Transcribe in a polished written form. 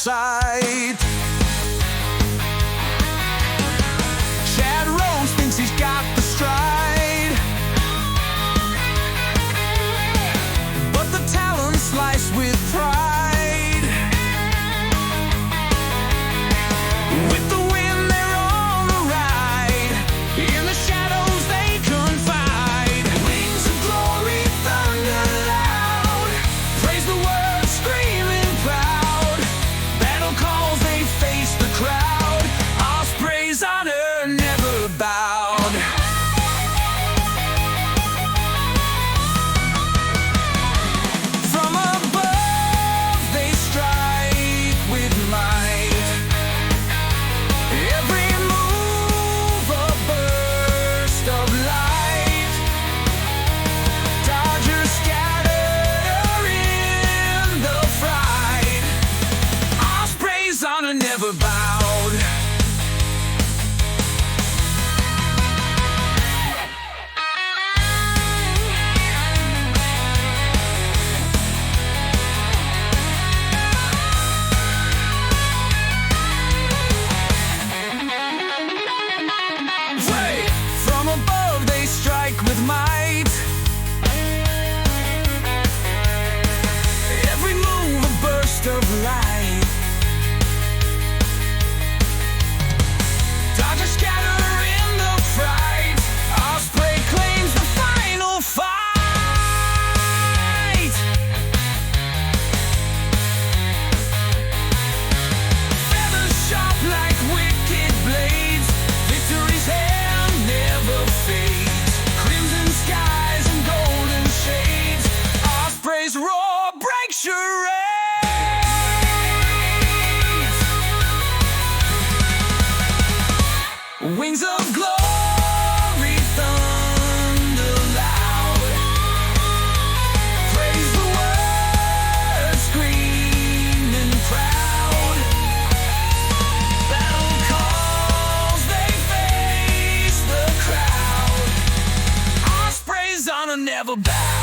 sight. Chad Rose thinks he's got the stride, but the talon sliced with pride. With the wind they're on the ride, in the shadows they confide. Wings of glory thunder loud, praise the word screaming proud. Battle calls they face the crowd, Osprey's honor never bowed. From above they strike with might, every move a burst of light. Dodgers scatter in the fright, Osprey's honor never bowed. From above they strike with might, every move a burst of light. Dodgers scatter in the fright, Osprey claims the final fight. Feathers sharp like wicked blades, victory's hand never fades. Crimson skies and golden shades, Osprey's roar breaks charades. Wings of glory thunder loud, praise the word screaming proud. Battle calls they face the crowd, Osprey's honor never bowed.